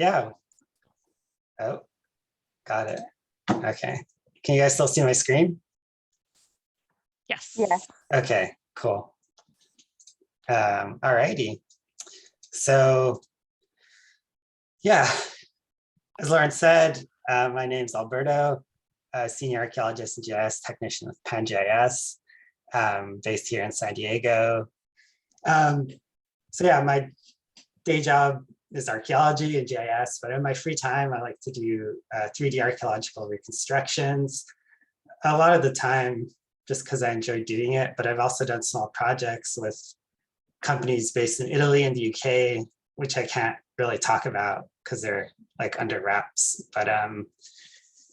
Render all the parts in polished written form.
Yeah. Oh, got it. Okay. Can you guys still see my screen? Yes. Yes. Okay, cool. All righty. So, yeah, as Lauren said, my name's Alberto, senior archaeologist and GIS technician with PenGIS, based here in San Diego. So yeah, my day job is archaeology and GIS, but in my free time, I like to do 3D archaeological reconstructions. A lot of the time, just because I enjoy doing it, but I've also done small projects with companies based in Italy and the UK, which I can't really talk about because they're like under wraps. But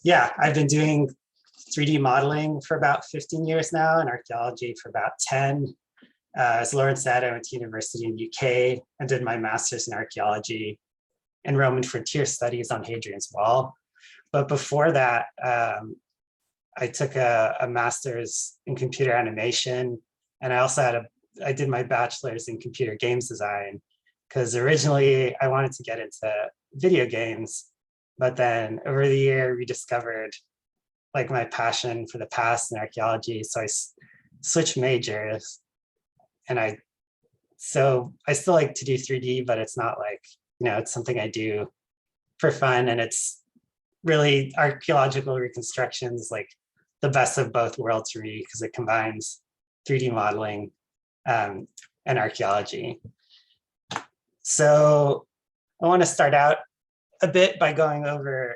yeah, I've been doing 3D modeling for about 15 years now and archaeology for about 10. As Lauren said, I went to university in the UK and did my master's in archaeology and Roman frontier studies on Hadrian's Wall. But before that, I took a master's in computer animation, and I also I did my bachelor's in computer games design, because originally I wanted to get into video games, but then over the year rediscovered like my passion for the past and archaeology. So I switched majors, and I still like to do 3D, but it's not like, it's something I do for fun. And it's really archaeological reconstructions, like the best of both worlds for me, because it combines 3D modeling and archaeology. So I want to start out a bit by going over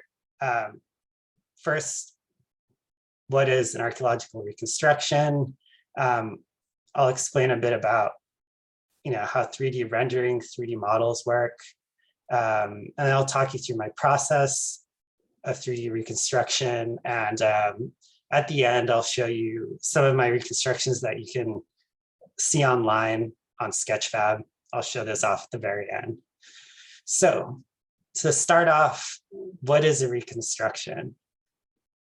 first, what is an archaeological reconstruction? I'll explain a bit about how 3D rendering, 3D models work. And then I'll talk you through my process of 3D reconstruction. And at the end, I'll show you some of my reconstructions that you can see online on Sketchfab. I'll show this off at the very end. So to start off, what is a reconstruction?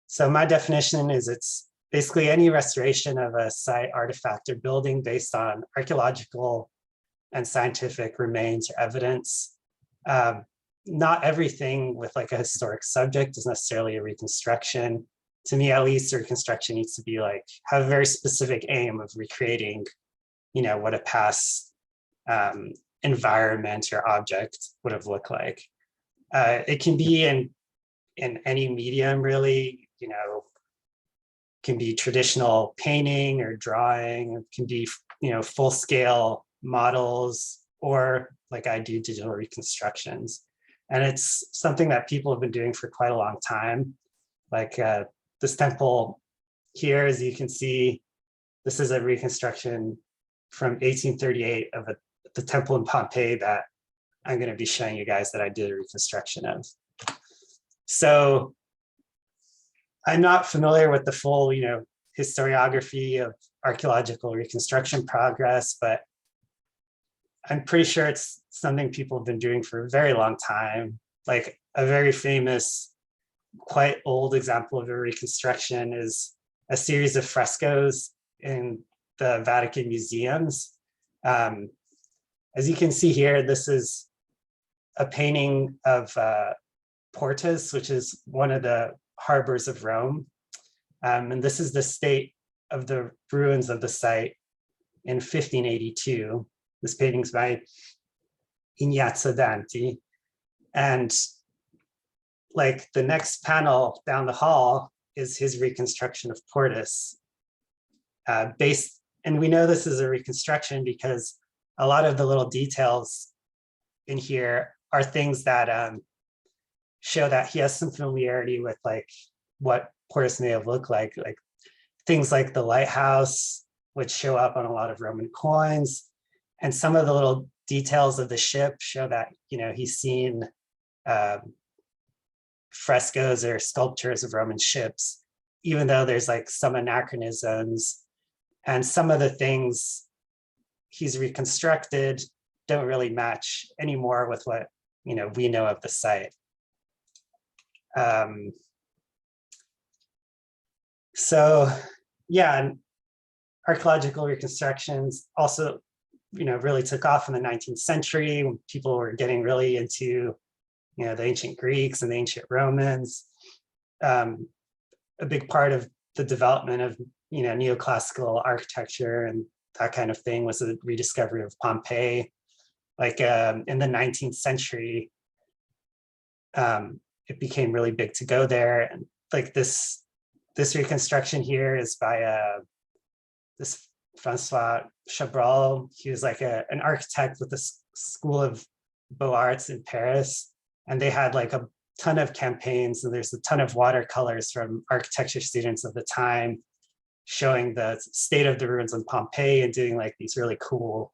So my definition is it's basically any restoration of a site, artifact, or building based on archaeological and scientific remains or evidence. Not everything with like a historic subject is necessarily a reconstruction. To me, at least, a reconstruction needs to be like, have a very specific aim of recreating, what a past environment or object would have looked like. It can be in any medium, really, can be traditional painting or drawing. It can be, full scale models, or like I do, digital reconstructions. And it's something that people have been doing for quite a long time. Like this temple here, as you can see, this is a reconstruction from 1838 of the temple in Pompeii that I'm going to be showing you guys that I did a reconstruction of. So I'm not familiar with the full, historiography of archaeological reconstruction progress, but I'm pretty sure it's something people have been doing for a very long time. Like a very famous, quite old example of a reconstruction is a series of frescoes in the Vatican museums. As you can see here, this is a painting of Portus, which is one of the harbors of Rome. And this is the state of the ruins of the site in 1582. This painting's by Ignazio Danti. And like the next panel down the hall is his reconstruction of Portus. And we know this is a reconstruction because a lot of the little details in here are things that show that he has some familiarity with like what Portus may have looked like things like the lighthouse, which show up on a lot of Roman coins. And some of the little details of the ship show that, he's seen frescoes or sculptures of Roman ships, even though there's like some anachronisms, and some of the things he's reconstructed don't really match anymore with what, we know of the site. So yeah, and archaeological reconstructions also, really took off in the 19th century when people were getting really into the ancient Greeks and the ancient Romans. A big part of the development of, neoclassical architecture and that kind of thing was the rediscovery of Pompeii. Like in the 19th century, it became really big to go there. And like this reconstruction here is by this Francois Chabrol. He was like an architect with the School of Beaux-Arts in Paris. And they had like a ton of campaigns, and there's a ton of watercolors from architecture students of the time showing the state of the ruins in Pompeii and doing like these really cool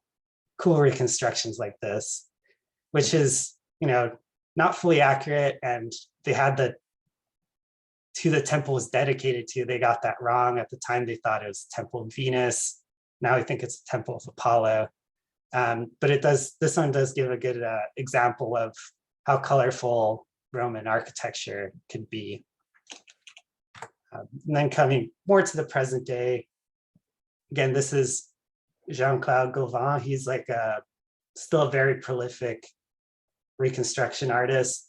reconstructions like this, which is, not fully accurate. And they had who the temple was dedicated to, they got that wrong. At the time, they thought it was the Temple of Venus. Now we think it's the Temple of Apollo. But this one does give a good example of how colorful Roman architecture could be. And then coming more to the present day, again, this is Jean-Claude Galvan. He's like still a very prolific reconstruction artist.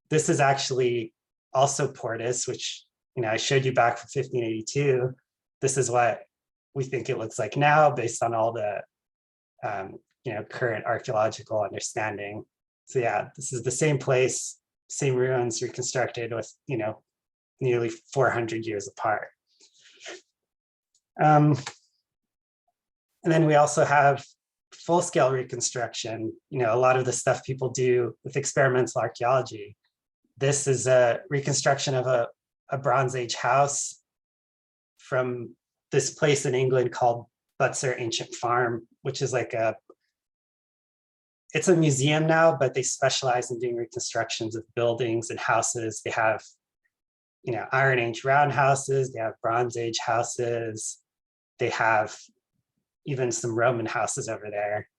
This is actually also Portus, which I showed you back from 1582. This is what we think it looks like now based on all the current archaeological understanding. So yeah, this is the same place, same ruins reconstructed with nearly 400 years apart. And then we also have full-scale reconstruction, a lot of the stuff people do with experimental archaeology. This is a reconstruction of a Bronze Age house from this place in England called Butser Ancient Farm, which is like it's a museum now, but they specialize in doing reconstructions of buildings and houses. They have, Iron Age roundhouses, they have Bronze Age houses, they have even some Roman houses over there.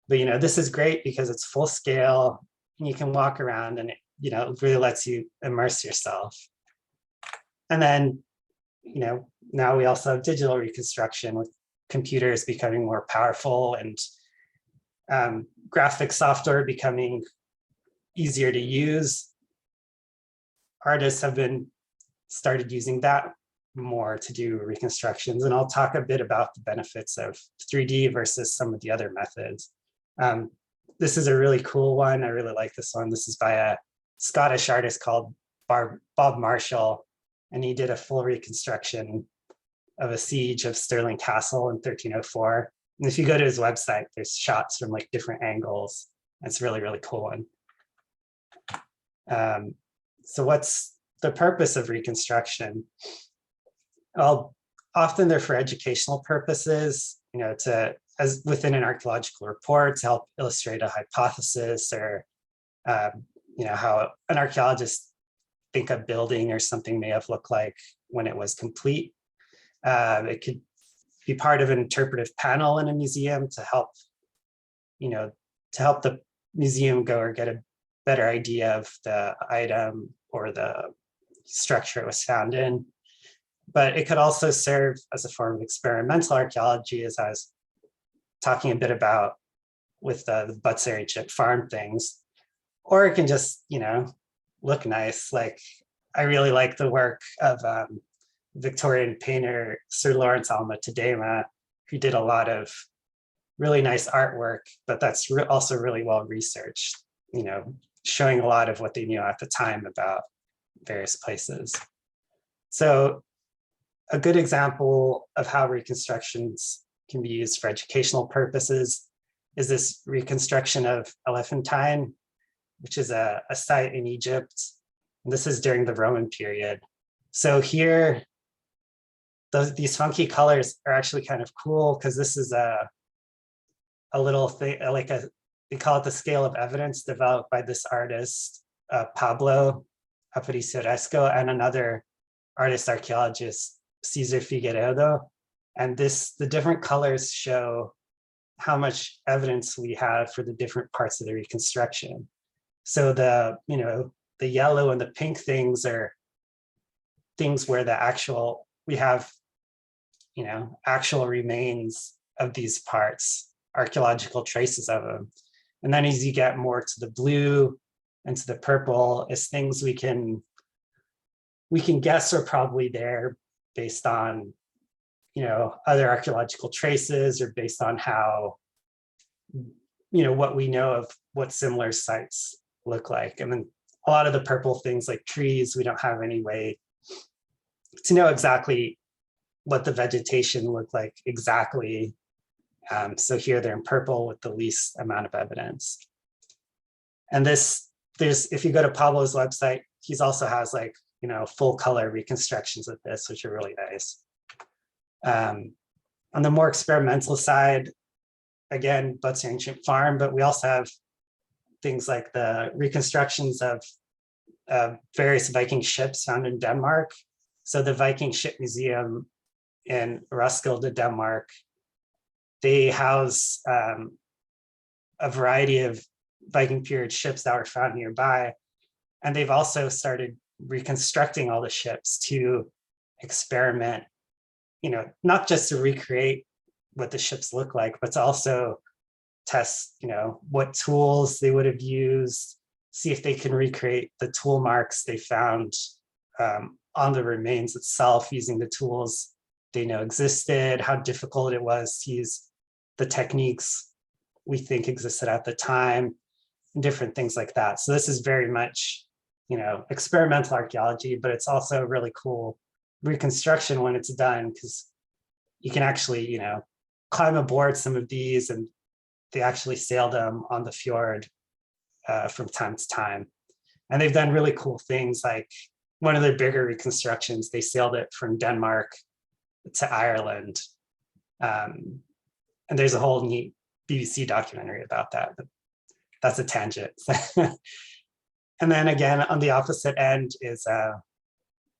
But, this is great because it's full scale and you can walk around and it really lets you immerse yourself. And then, now we also have digital reconstruction with computers becoming more powerful and graphic software becoming easier to use. Artists have started using that more to do reconstructions. And I'll talk a bit about the benefits of 3D versus some of the other methods. This is a really cool one. I really like this one. This is by a Scottish artist called Bob Marshall, and he did a full reconstruction of a siege of Stirling Castle in 1304. And if you go to his website, there's shots from like different angles. It's really, really cool one. So what's the purpose of reconstruction? Well, often they're for educational purposes, as within an archaeological report to help illustrate a hypothesis or, how an archaeologist think a building or something may have looked like when it was complete. It could be part of an interpretive panel in a museum to help, the museum goer get a better idea of the item or the structure it was found in. But it could also serve as a form of experimental archaeology, as I was talking a bit about with the Butser Ancient Farm things. Or it can just, look nice. Like, I really like the work of Victorian painter Sir Lawrence Alma Tadema, who did a lot of really nice artwork, but that's also really well researched, showing a lot of what they knew at the time about various places. So a good example of how reconstructions can be used for educational purposes is this reconstruction of Elephantine, which is a site in Egypt. And this is during the Roman period. So here, these funky colors are actually kind of cool because this is a little thing, they call it the scale of evidence, developed by this artist, Pablo Aparicio and another artist archaeologist, Cesar Figueiredo. And the different colors show how much evidence we have for the different parts of the reconstruction. So the yellow and the pink things are things where we have, actual remains of these parts, archaeological traces of them. And then as you get more to the blue and to the purple is things we can guess are probably there based on, other archaeological traces or based on how, what we know of what similar sites look like. And then a lot of the purple things like trees, we don't have any way to know exactly what the vegetation looked like exactly. So here they're in purple with the least amount of evidence. And if you go to Pablo's website, he also has like, full color reconstructions of this, which are really nice. On the more experimental side, again, Butts Ancient Farm, but we also have things like the reconstructions of various Viking ships found in Denmark. So the Viking Ship Museum in Roskilde, Denmark, they house a variety of Viking period ships that were found nearby. And they've also started reconstructing all the ships to experiment, not just to recreate what the ships look like, but to also test, what tools they would have used, see if they can recreate the tool marks they found on the remains itself using the tools they know existed, how difficult it was to use the techniques we think existed at the time, and different things like that. So this is very much, experimental archaeology, but it's also really cool reconstruction when it's done, because you can actually, climb aboard some of these and they actually sail them on the fjord from time to time. And they've done really cool things, like one of their bigger reconstructions, they sailed it from Denmark to Ireland. And there's a whole neat BBC documentary about that, but that's a tangent. And then again, on the opposite end is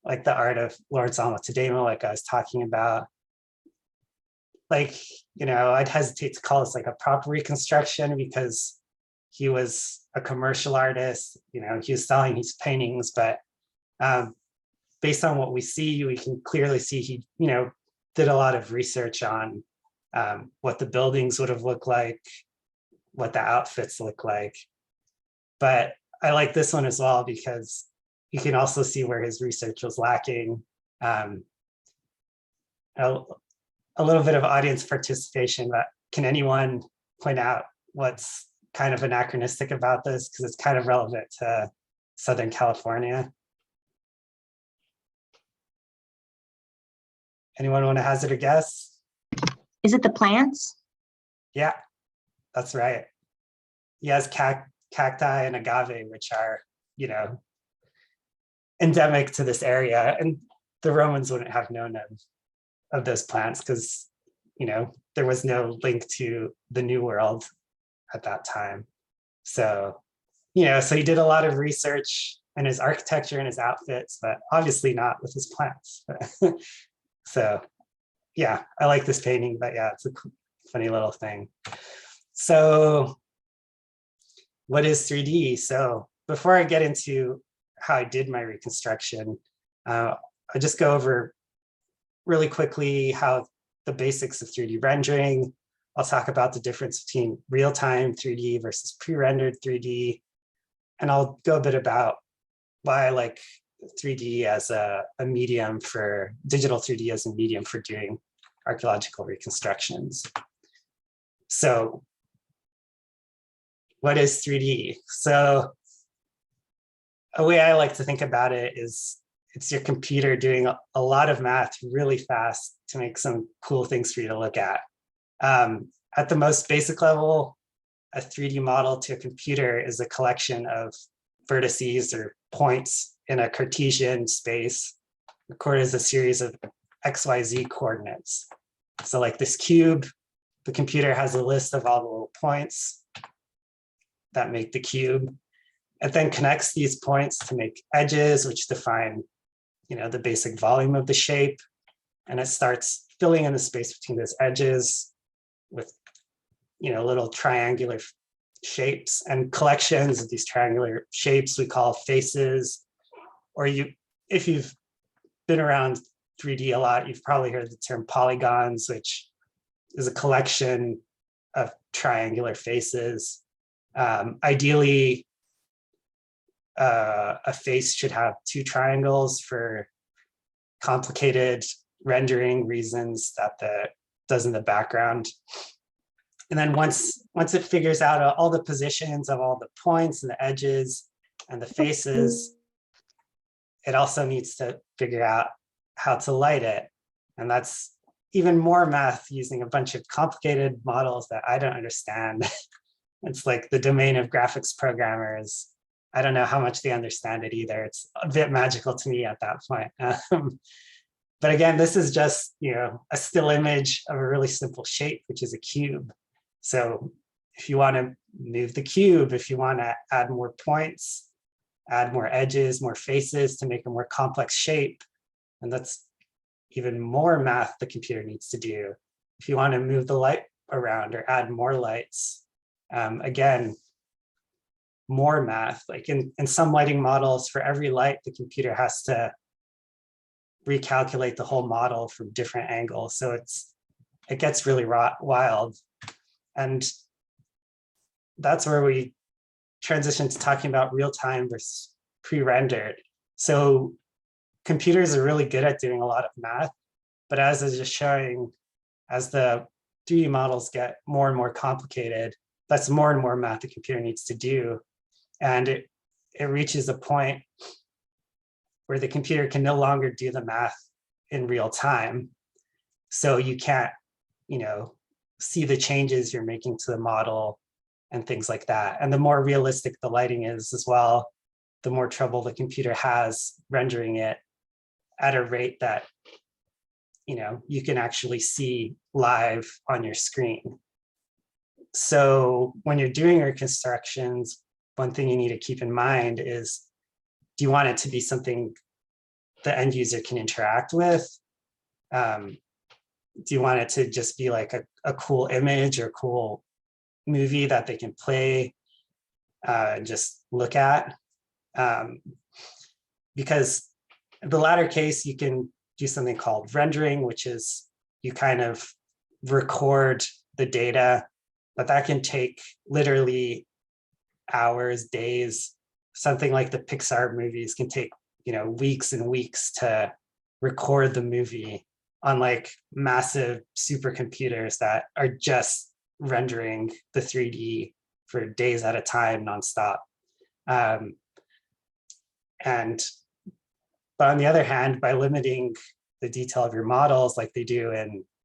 like the art of Lawrence Alma Tadema, like I was talking about. Like, I'd hesitate to call this like a proper reconstruction because he was a commercial artist, he was selling his paintings, but based on what we see, we can clearly see he, did a lot of research on what the buildings would have looked like, what the outfits look like. But I like this one as well because you can also see where his research was lacking. A little bit of audience participation, but can anyone point out what's kind of anachronistic about this? Because it's kind of relevant to Southern California. Anyone want to hazard a guess? Is it the plants? Yeah, that's right. He has cacti and agave, which are, endemic to this area. And the Romans wouldn't have known of those plants because, there was no link to the New World at that time. So, so he did a lot of research in his architecture and his outfits, but obviously not with his plants. So yeah, I like this painting, but yeah, it's a funny little thing. So what is 3D? So before I get into how I did my reconstruction, I'll just go over really quickly how the basics of 3D rendering. I'll talk about the difference between real-time 3D versus pre-rendered 3D. And I'll go a bit about why I like 3D as a medium for, digital 3D as a medium for doing archaeological reconstructions. So what is 3D? So a way I like to think about it is it's your computer doing a lot of math really fast to make some cool things for you to look at. At the most basic level, a 3D model to a computer is a collection of vertices or points in a Cartesian space recorded as a series of XYZ coordinates. So like this cube, the computer has a list of all the little points that make the cube. It then connects these points to make edges, which define, the basic volume of the shape. And it starts filling in the space between those edges with, little triangular shapes and collections of these triangular shapes we call faces. Or if you've been around 3D a lot, you've probably heard the term polygons, which is a collection of triangular faces. Ideally, a face should have two triangles for complicated rendering reasons that does in the background. And then once it figures out all the positions of all the points and the edges and the faces, it also needs to figure out how to light it. And that's even more math using a bunch of complicated models that I don't understand. It's like the domain of graphics programmers. I don't know how much they understand it either. It's a bit magical to me at that point. But again, this is just, a still image of a really simple shape, which is a cube. So if you want to move the cube, if you want to add more points, add more edges, more faces to make a more complex shape, and that's even more math the computer needs to do. If you want to move the light around or add more lights, again, more math. Like in some lighting models, for every light, the computer has to recalculate the whole model from different angles. So it gets really wild. And that's where we transition to talking about real-time versus pre-rendered. So computers are really good at doing a lot of math, but as I was just showing, as the 3D models get more and more complicated, that's more and more math the computer needs to do. And it reaches a point where the computer can no longer do the math in real time. So you can't, see the changes you're making to the model and things like that. And the more realistic the lighting is as well, the more trouble the computer has rendering it at a rate that, you can actually see live on your screen. So when you're doing reconstructions, one thing you need to keep in mind is, do you want it to be something the end user can interact with? Do you want it to just be like a cool image or cool movie that they can play and just look at? Because in the latter case, you can do something called rendering, which is you kind of record the data, but that can take literally hours, days. Something like the Pixar movies can take, weeks and weeks to record the movie on like massive supercomputers that are just rendering the 3D for days at a time, nonstop. But on the other hand, by limiting the detail of your models like they do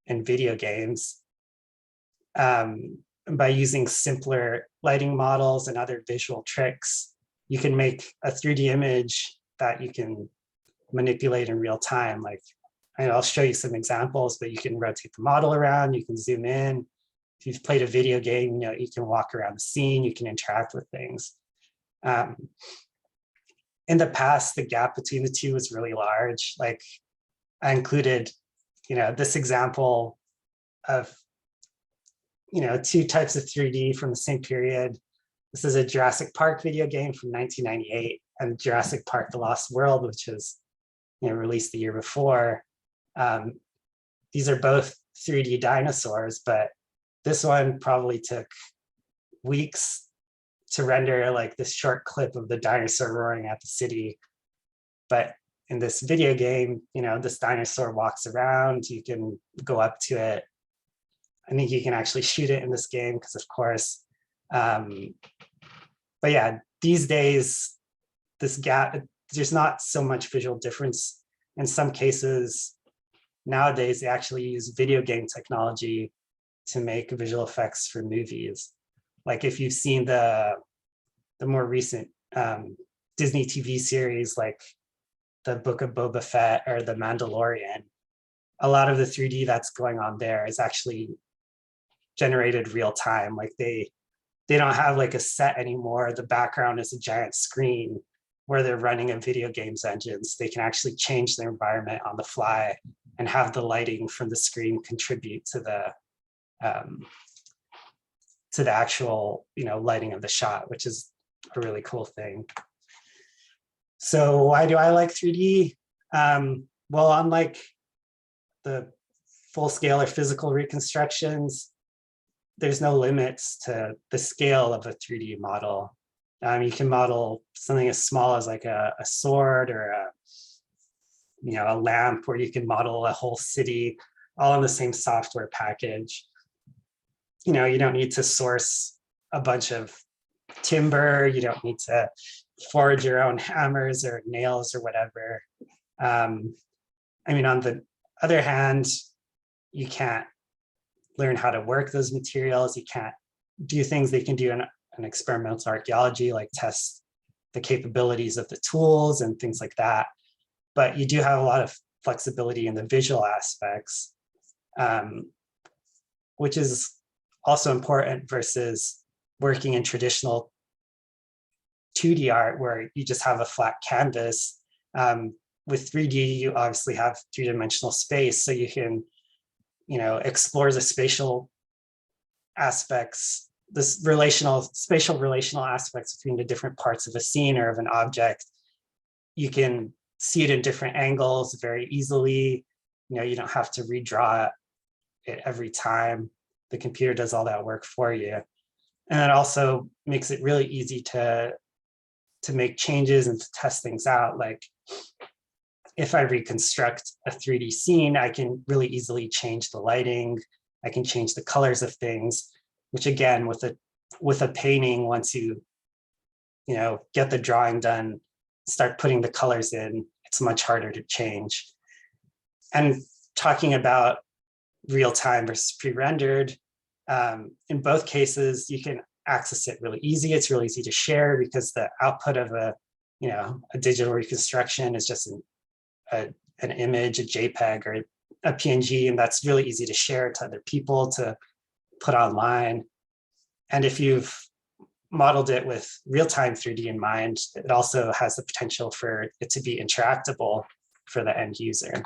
in video games, by using simpler lighting models and other visual tricks, you can make a 3D image that you can manipulate in real time. Like, I'll show you some examples, but you can rotate the model around, you can zoom in. If you've played a video game, you can walk around the scene, you can interact with things. In the past, the gap between the two was really large. Like I included, this example of, two types of 3D from the same period. This is a Jurassic Park video game from 1998 and Jurassic Park: The Lost World, which was, released the year before. These are both 3D dinosaurs, but this one probably took weeks to render like this short clip of the dinosaur roaring at the city. But in this video game, this dinosaur walks around, you can go up to it. I think you can actually shoot it in this game because of course. But yeah, these days, this gap, there's not so much visual difference. In some cases, nowadays, they actually use video game technology to make visual effects for movies. Like if you've seen the more recent Disney TV series, like the Book of Boba Fett or the Mandalorian, a lot of the 3D that's going on there is actually generated real time. Like they don't have like a set anymore. The background is a giant screen where they're running a video games engine. So they can actually change their environment on the fly and have the lighting from the screen contribute to the actual, lighting of the shot, which is a really cool thing. So why do I like 3D? Well, unlike the full scale or physical reconstructions, there's no limits to the scale of a 3D model. You can model something as small as like a sword or a lamp, or you can model a whole city all in the same software package. You don't need to source a bunch of timber. You don't need to forge your own hammers or nails or whatever. On the other hand, you can't learn how to work those materials. You can't do things they can do in experimental archaeology, like test the capabilities of the tools and things like that. But you do have a lot of flexibility in the visual aspects, which is also important versus working in traditional 2D art where you just have a flat canvas. With 3D, you obviously have three-dimensional space, so you can, explore the spatial aspects, spatial relational aspects between the different parts of a scene or of an object. You can see it in different angles very easily. You don't have to redraw it every time. The computer does all that work for you. And it also makes it really easy to make changes and to test things out. Like if I reconstruct a 3D scene, I can really easily change the lighting. I can change the colors of things, which again, with a painting, once you get the drawing done, start putting the colors in, it's much harder to change. And talking about real-time versus pre-rendered, in both cases, you can access it really easy. It's really easy to share because the output of a digital reconstruction is just an image, a JPEG or a PNG, and that's really easy to share to other people, to put online. And if you've modeled it with real-time 3D in mind, it also has the potential for it to be interactable for the end user.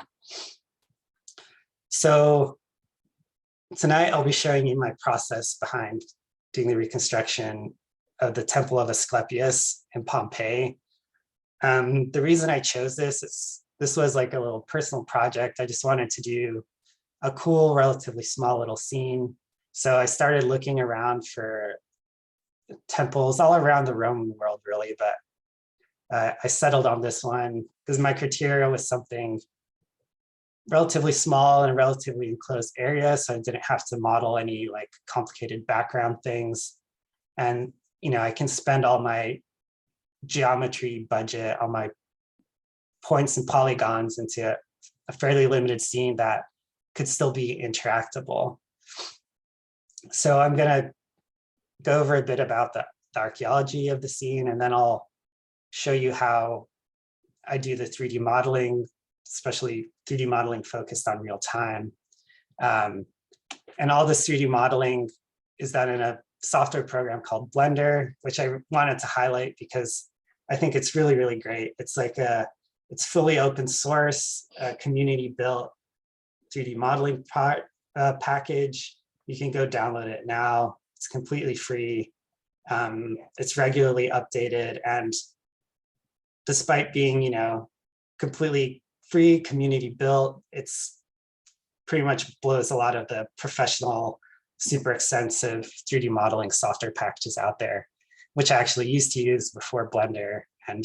So tonight I'll be showing you my process behind doing the reconstruction of the Temple of Asclepius in Pompeii. The reason I chose this is this was like a little personal project. I just wanted to do a cool, relatively small little scene. So I started looking around for temples all around the Roman world, really, but I settled on this one because my criteria was something relatively small and a relatively enclosed area, so I didn't have to model any like complicated background things. And I can spend all my geometry budget on my points and polygons into a fairly limited scene that could still be interactable. So I'm going to go over a bit about the archaeology of the scene, and then I'll show you how I do the 3D modeling, especially 3D modeling focused on real time. And all this 3D modeling is done in a software program called Blender, which I wanted to highlight because I think it's really, really great. It's like it's fully open source, community built 3D modeling package. You can go download it now. It's completely free. It's regularly updated, and despite being, completely free, community built, it's pretty much blows a lot of the professional, super extensive 3D modeling software packages out there, which I actually used to use before Blender, and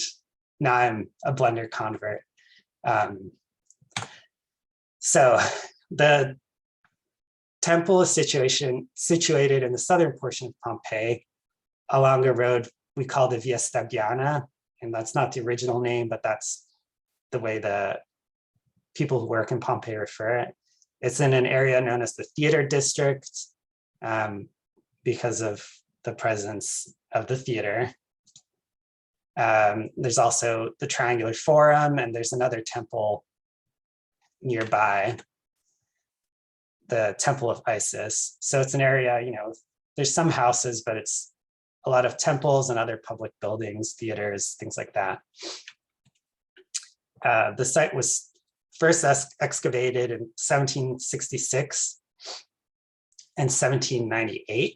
now I'm a Blender convert. So the temple is situated in the southern portion of Pompeii along a road we call the Via Stabiana, and that's not the original name, but that's the way the people who work in Pompeii refer it. It's in an area known as the theater district because of the presence of the theater. There's also the Triangular Forum, and there's another temple nearby, the Temple of Isis. So it's an area, there's some houses, but it's a lot of temples and other public buildings, theaters, things like that. The site was first excavated in 1766 and 1798.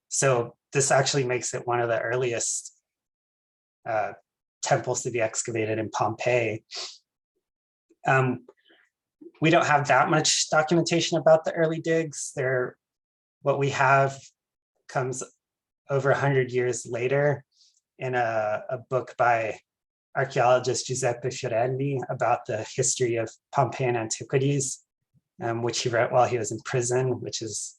So this actually makes it one of the earliest temples to be excavated in Pompeii. We don't have that much documentation about the early digs. What we have comes over 100 years later. in a book by archaeologist Giuseppe Fiorelli about the history of Pompeian antiquities, which he wrote while he was in prison, which is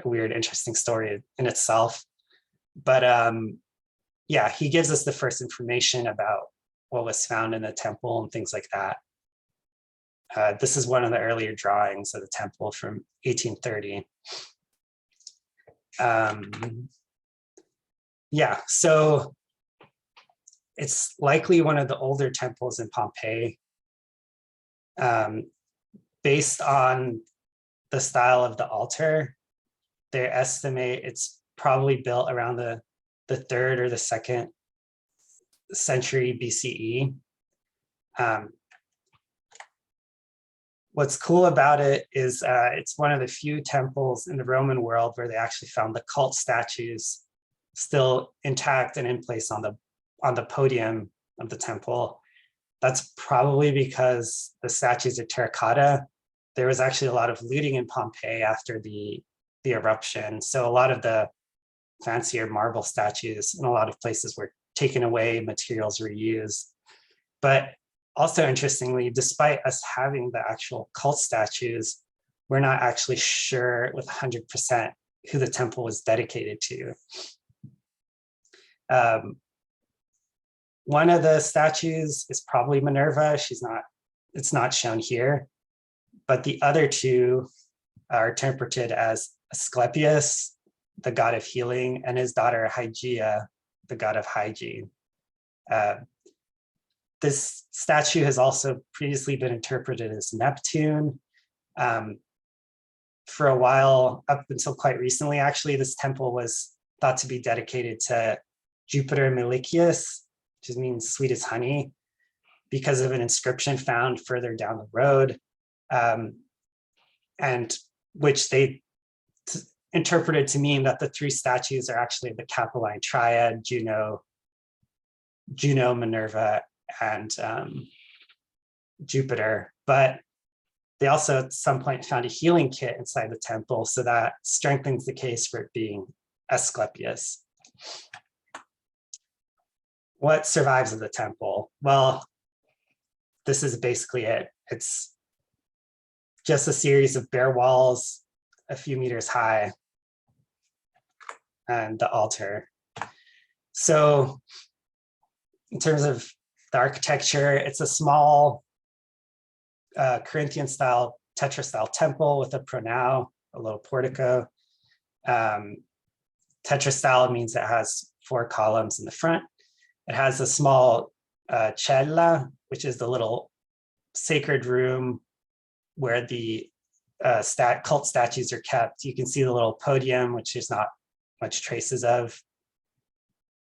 a weird, interesting story in itself. But yeah, he gives us the first information about what was found in the temple and things like that. This is one of the earlier drawings of the temple from 1830. Yeah, so it's likely one of the older temples in Pompeii. Based on the style of the altar, they estimate it's probably built around the 3rd or the 2nd century BCE. What's cool about it is it's one of the few temples in the Roman world where they actually found the cult statues still intact and in place on the podium of the temple. That's probably because the statues are terracotta. There was actually a lot of looting in Pompeii after the eruption. So a lot of the fancier marble statues in a lot of places were taken away, materials were used. But also interestingly, despite us having the actual cult statues, we're not actually sure with 100% who the temple was dedicated to. One of the statues is probably Minerva. It's not shown here, but the other two are interpreted as Asclepius, the god of healing, and his daughter Hygeia, the god of hygiene. This statue has also previously been interpreted as Neptune. For a while, up until quite recently, actually, this temple was thought to be dedicated to Jupiter Melicius, which means sweet as honey, because of an inscription found further down the road, and which they interpreted to mean that the 3 statues are actually the Capitoline Triad, Juno, Minerva, and Jupiter. But they also at some point found a healing kit inside the temple, so that strengthens the case for it being Asclepius. What survives of the temple? Well, this is basically it. It's just a series of bare walls, a few meters high, and the altar. So in terms of the architecture, it's a small Corinthian style, tetra-style temple with a pronaos, a little portico. Tetra-style means it has 4 columns in the front. It has a small cella, which is the little sacred room where the cult statues are kept. You can see the little podium, which there's not much traces of.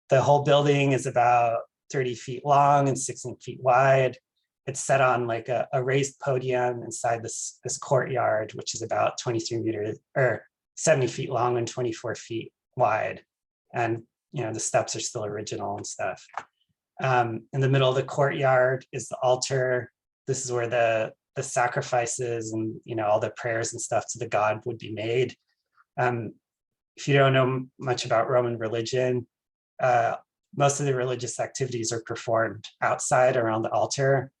The whole building is about 30 feet long and 16 feet wide. It's set on like a raised podium inside this courtyard, which is about 23 meters or 70 feet long and 24 feet wide. And the steps are still original and stuff. In the middle of the courtyard is the altar. This is where the sacrifices and all the prayers and stuff to the god would be made. If you don't know much about Roman religion, most of the religious activities are performed outside around the altar.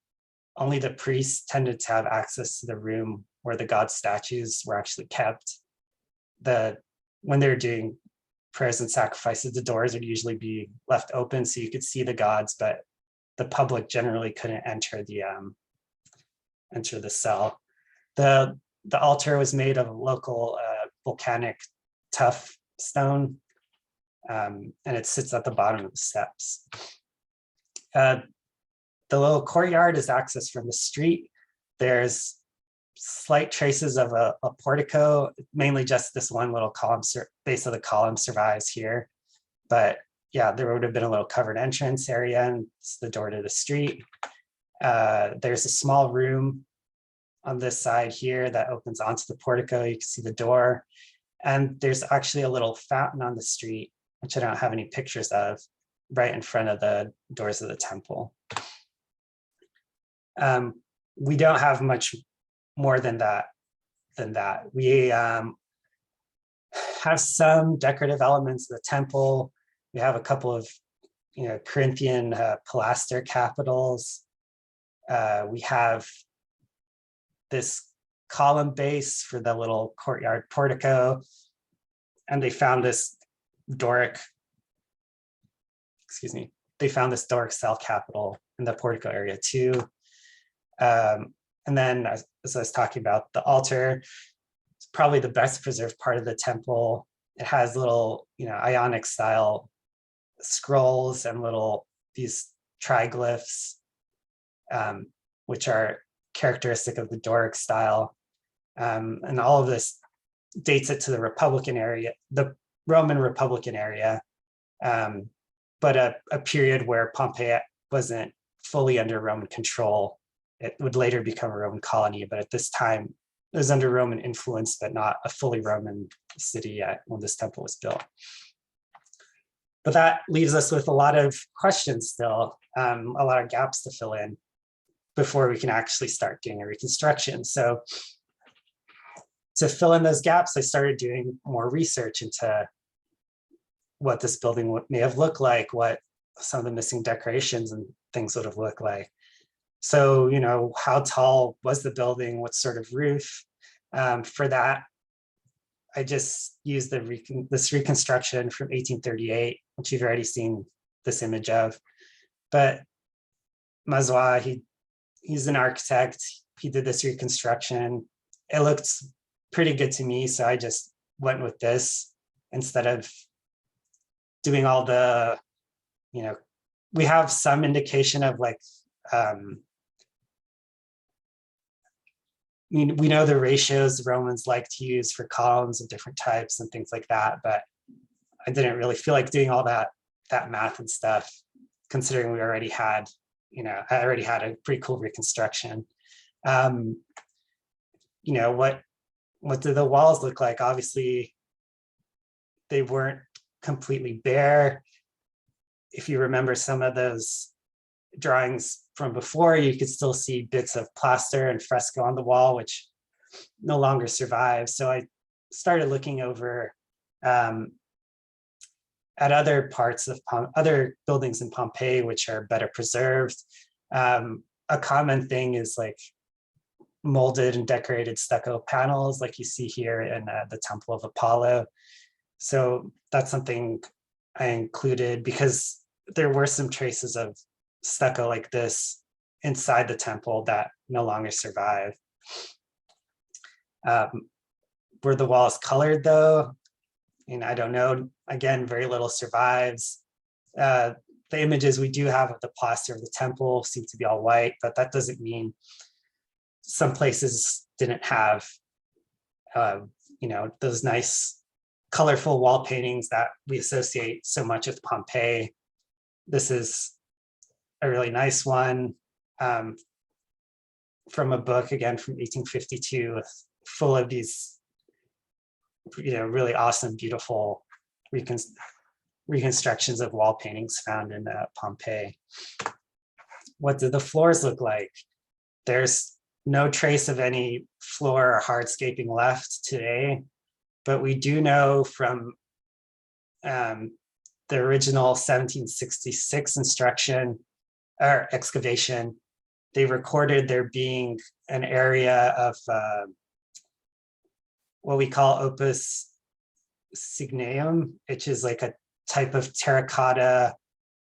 Only the priests tended to have access to the room where the god statues were actually kept. When they're doing prayers and sacrifices, the doors would usually be left open so you could see the gods, but the public generally couldn't enter the cell. The altar was made of local volcanic tuff stone, and it sits at the bottom of the steps. The little courtyard is accessed from the street. There's slight traces of a portico, mainly just this one little column, base of the column survives here. But yeah, there would have been a little covered entrance area, and it's the door to the street. There's a small room on this side here that opens onto the portico. You can see the door. And there's actually a little fountain on the street, which I don't have any pictures of, right in front of the doors of the temple. We don't have much more than that. We have some decorative elements of the temple. We have a couple of Corinthian pilaster capitals. We have this column base for the little courtyard portico, and they found this Doric, cell capital in the portico area too. And then, as I was talking about, the altar, it's probably the best preserved part of the temple. It has little, Ionic style scrolls and these triglyphs, which are characteristic of the Doric style. And all of this dates it to the Roman Republican area, but a period where Pompeii wasn't fully under Roman control. It would later become a Roman colony, but at this time it was under Roman influence, but not a fully Roman city yet when this temple was built. But that leaves us with a lot of questions still, a lot of gaps to fill in before we can actually start doing a reconstruction. So to fill in those gaps, I started doing more research into what this building may have looked like, what some of the missing decorations and things would have looked like. So, how tall was the building? What sort of roof? For that, I just used this reconstruction from 1838, which you've already seen this image of. But Mazwa, he's an architect. He did this reconstruction. It looked pretty good to me, so I just went with this instead of doing all the, we have some indication of we know the ratios the Romans like to use for columns of different types and things like that, but I didn't really feel like doing all that math and stuff, considering we already had, I already had a pretty cool reconstruction. What did the walls look like? Obviously, they weren't completely bare. If you remember some of those drawings from before, you could still see bits of plaster and fresco on the wall, which no longer survive. So I started looking over at other parts of other buildings in Pompeii, which are better preserved. A common thing is molded and decorated stucco panels, like you see here in the Temple of Apollo. So that's something I included because there were some traces of stucco like this inside the temple that no longer survive. Were the walls colored though? I don't know. Again, very little survives. The images we do have of the plaster of the temple seem to be all white, but that doesn't mean some places didn't have, those nice colorful wall paintings that we associate so much with Pompeii. This is a really nice one from a book, again, from 1852, full of these, really awesome, beautiful reconstructions of wall paintings found in Pompeii. What do the floors look like? There's no trace of any floor or hardscaping left today, but we do know from the original 1766 instruction or excavation, they recorded there being an area of what we call opus signaeum, which is like a type of terracotta,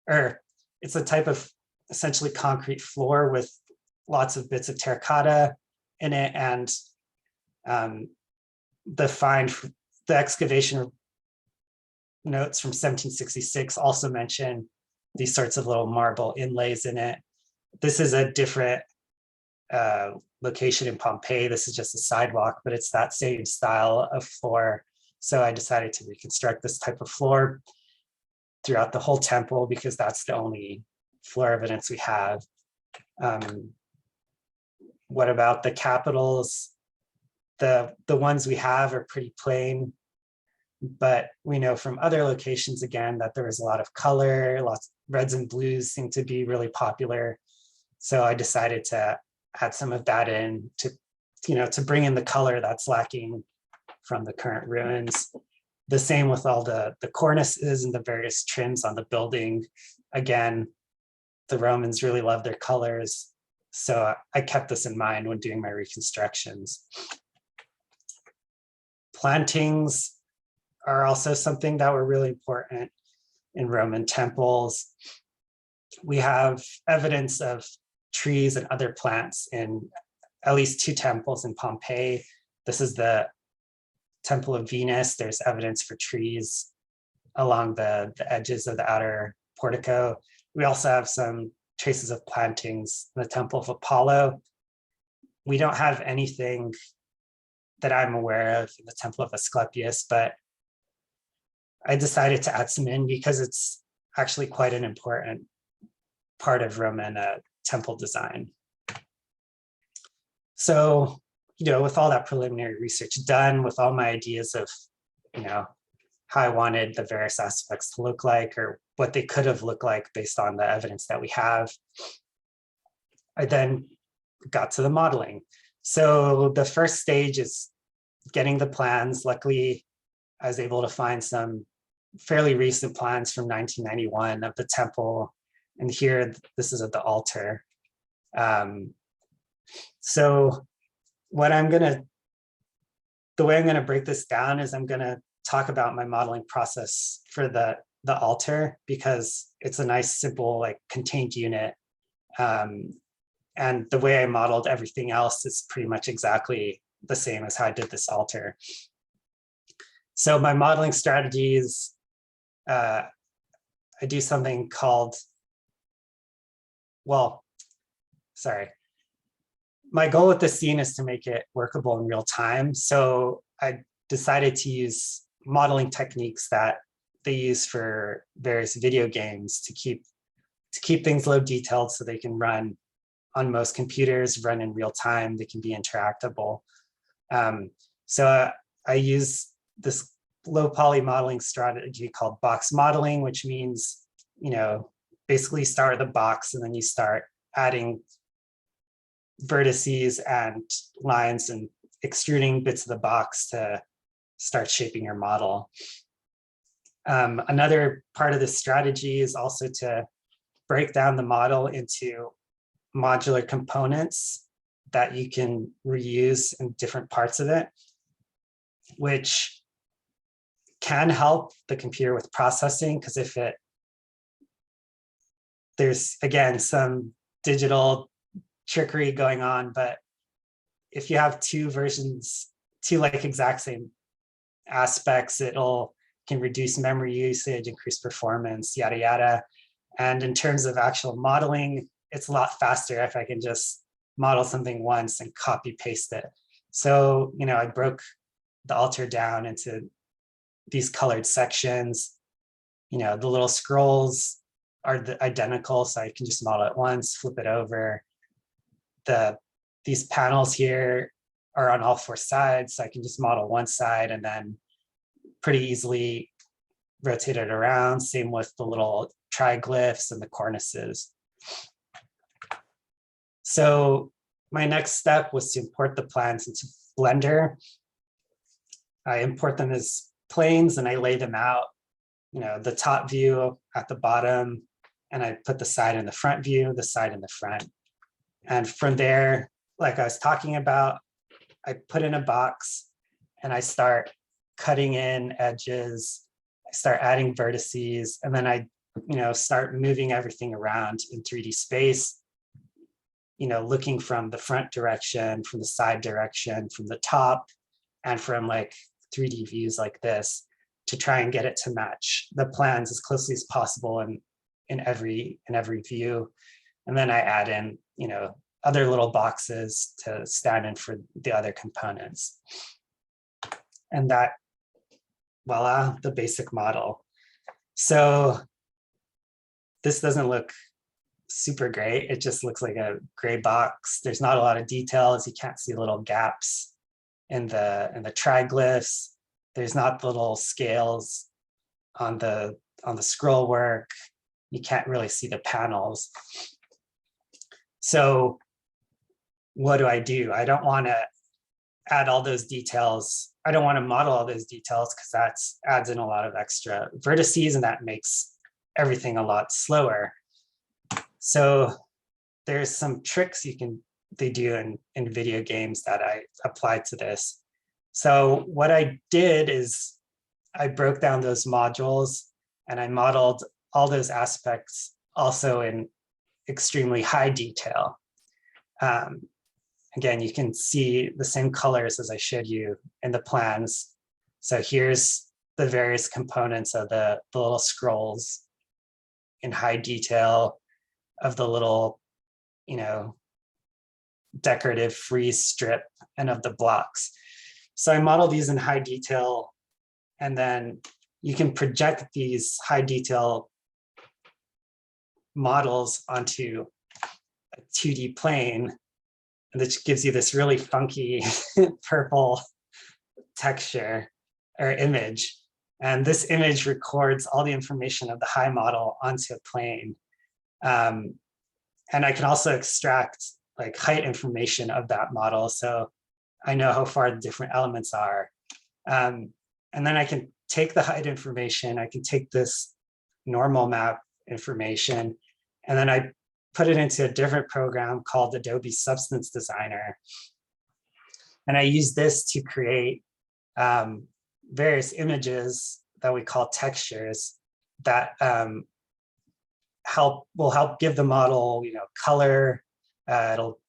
or it's a type of essentially concrete floor with lots of bits of terracotta in it. And the excavation notes from 1766 also mention these sorts of little marble inlays in it. This is a different location in Pompeii. This is just a sidewalk, but it's that same style of floor. So I decided to reconstruct this type of floor throughout the whole temple because that's the only floor evidence we have. What about the capitals? The ones we have are pretty plain, but we know from other locations, again, that there was a lot of color, lots of reds and blues seem to be really popular. So I decided to add some of that in to bring in the color that's lacking from the current ruins. The same with all the cornices and the various trims on the building. Again, the Romans really love their colors. So I kept this in mind when doing my reconstructions. Plantings are also something that were really important in Roman temples. We have evidence of trees and other plants in at least 2 temples in Pompeii. This is the Temple of Venus. There's evidence for trees along the edges of the outer portico. We also have some traces of plantings in the Temple of Apollo. We don't have anything that I'm aware of in the Temple of Asclepius, but I decided to add some in because it's actually quite an important part of Roman temple design. So, with all that preliminary research done, with all my ideas of, how I wanted the various aspects to look like or what they could have looked like based on the evidence that we have, I then got to the modeling. So the first stage is getting the plans. Luckily, I was able to find some fairly recent plans from 1991 of the temple. And here, this is at the altar. So the way I'm gonna break this down is I'm gonna talk about my modeling process for the altar, because it's a nice, simple, like contained unit. And the way I modeled everything else is pretty much exactly the same as how I did this altar. So my modeling strategies, I do something called, my goal with this scene is to make it workable in real time. So I decided to use modeling techniques that they use for various video games to keep things low detailed so they can run on most computers, run in real time, they can be interactable. So I use this low poly modeling strategy called box modeling, which means, basically start with a box and then you start adding vertices and lines and extruding bits of the box to start shaping your model. Another part of this strategy is also to break down the model into modular components that you can reuse in different parts of it, which can help the computer with processing, because there's again some digital trickery going on, but if you have 2 versions, 2 like exact same aspects, can reduce memory usage, increase performance, yada yada. And in terms of actual modeling, it's a lot faster if I can just model something once and copy paste it. So, I broke the altar down into these colored sections. The little scrolls are identical, so I can just model it once, flip it over. These panels here are on all 4 sides, so I can just model one side and then pretty easily rotate it around. Same with the little triglyphs and the cornices. So my next step was to import the plans into Blender. I import them as planes and I lay them out, the top view at the bottom, and I put the side in the front view, the side in the front. And from there, like I was talking about, I put in a box and I start cutting in edges, I start adding vertices, and then I, start moving everything around in 3D space, looking from the front direction, from the side direction, from the top, and from like 3D views like this to try and get it to match the plans as closely as possible in every view. And then I add in, other little boxes to stand in for the other components. And that, voila, the basic model. So this doesn't look super great. It just looks like a gray box. There's not a lot of details. You can't see little gaps in the triglyphs. There's not little scales on the scroll work. You can't really see the panels. So what do? I don't want to add all those details. I don't want to model all those details because that adds in a lot of extra vertices and that makes everything a lot slower. So there's some tricks they do in video games that I applied to this. So what I did is I broke down those modules and I modeled all those aspects also in extremely high detail. Again, you can see the same colors as I showed you in the plans. So here's the various components of the little scrolls in high detail, of the little, decorative frieze strip, and of the blocks. So I modeled these in high detail, and then you can project these high detail models onto a 2D plane, and which gives you this really funky purple texture or image. And this image records all the information of the high model onto a plane. And I can also extract like height information of that model. So I know how far the different elements are. And then I can take the height information, I can take this normal map information, and then I put it into a different program called Adobe Substance Designer. And I use this to create various images that we call textures that will help give the model, color. It'll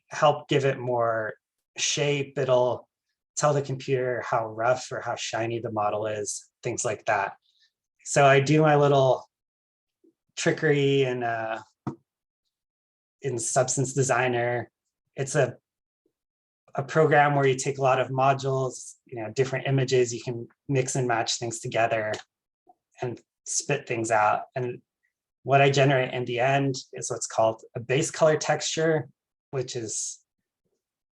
help give it more shape. It'll tell the computer how rough or how shiny the model is, things like that. So I do my little trickery in Substance Designer. It's a program where you take a lot of modules, different images, you can mix and match things together and spit things out. And what I generate in the end is what's called a base color texture, which is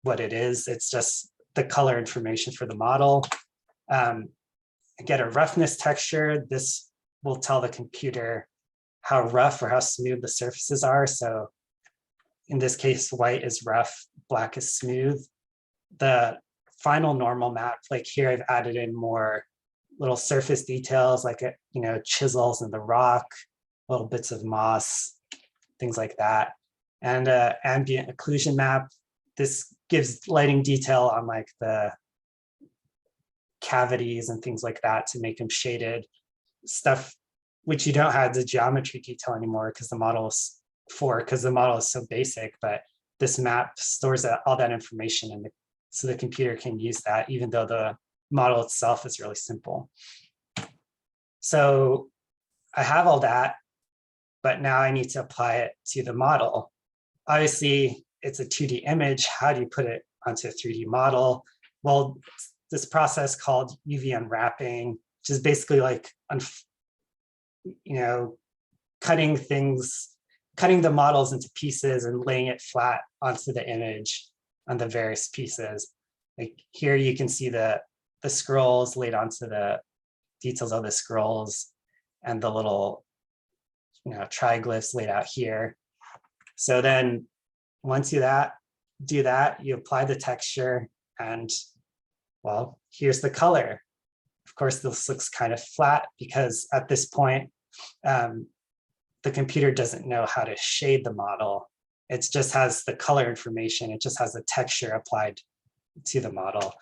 what it is. It's just the color information for the model. I get a roughness texture. This will tell the computer how rough or how smooth the surfaces are. So in this case, white is rough, black is smooth. The final normal map, like here, I've added in more little surface details, like chisels in the rock, little bits of moss, things like that. And Ambient Occlusion Map, this gives lighting detail on like the cavities and things like that to make them shaded, stuff which you don't have the geometry detail anymore because the model is so basic. But this map stores all that information, so the computer can use that, even though the model itself is really simple. So I have all that, but now I need to apply it to the model. Obviously, it's a 2D image. How do you put it onto a 3D model? Well, this process called UV unwrapping, which is basically like, cutting the models into pieces and laying it flat onto the image on the various pieces. Like here, you can see the scrolls laid onto the details of the scrolls and the little, triglyphs laid out here. So then once you do that, you apply the texture and, well, here's the color. Of course, this looks kind of flat because at this point, the computer doesn't know how to shade the model. It just has the color information. It just has the texture applied to the model.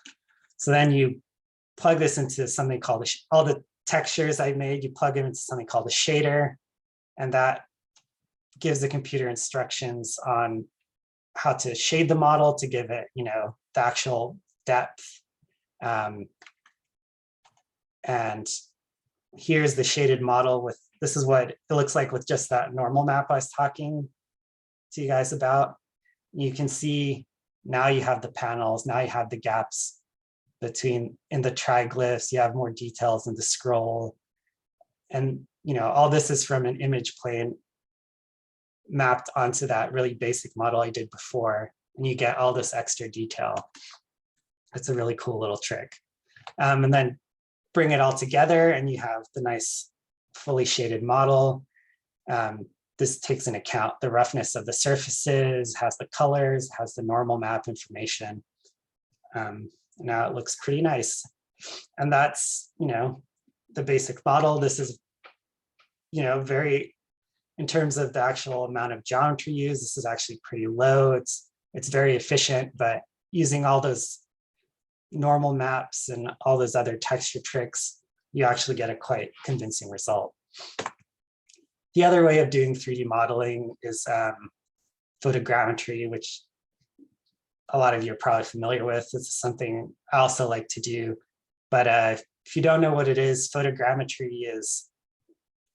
So then you plug this into something called, all the textures I made, you plug them into something called a shader, and that gives the computer instructions on how to shade the model to give it, the actual depth. And here's the shaded model this is what it looks like with just that normal map I was talking to you guys about. You can see now you have the panels, now you have the gaps in the triglyphs, you have more details in the scroll. And all this is from an image plane mapped onto that really basic model I did before, and you get all this extra detail. It's a really cool little trick. And then bring it all together and you have the nice fully shaded model. This takes into account the roughness of the surfaces, has the colors, has the normal map information. Now it looks pretty nice. And that's, the basic model. This is, very, in terms of the actual amount of geometry used, this is actually pretty low. It's very efficient, but using all those normal maps and all those other texture tricks, you actually get a quite convincing result. The other way of doing 3D modeling is photogrammetry, which a lot of you are probably familiar with. It's something I also like to do. But if you don't know what it is, photogrammetry is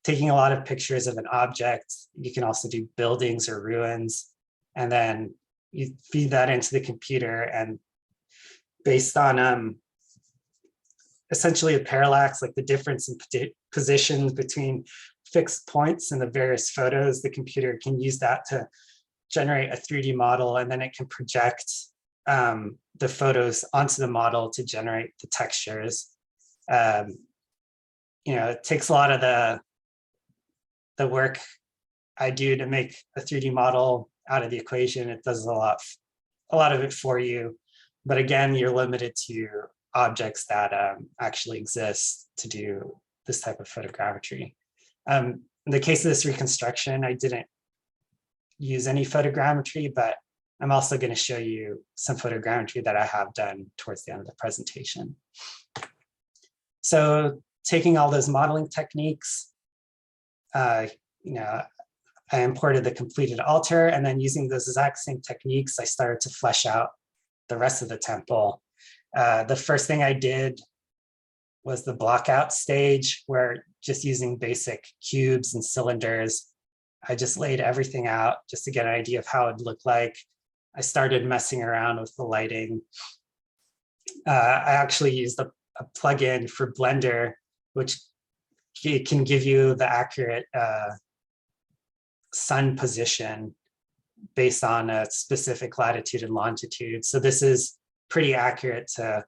taking a lot of pictures of an object. You can also do buildings or ruins, and then you feed that into the computer, and based on essentially a parallax, like the difference in positions between fixed points in the various photos, the computer can use that to generate a 3D model, and then it can project the photos onto the model to generate the textures. It takes a lot of the work I do to make a 3D model out of the equation. It does a lot of it for you. But again, you're limited to objects that actually exist to do this type of photogrammetry. In the case of this reconstruction, I didn't use any photogrammetry, but I'm also going to show you some photogrammetry that I have done towards the end of the presentation. So taking all those modeling techniques, I imported the completed altar, and then using those exact same techniques, I started to flesh out the rest of the temple. The first thing I did was the block out stage, where just using basic cubes and cylinders, I just laid everything out just to get an idea of how it'd look like. I started messing around with the lighting. I actually used a plugin for Blender, which can give you the accurate sun position based on a specific latitude and longitude. So this is pretty accurate to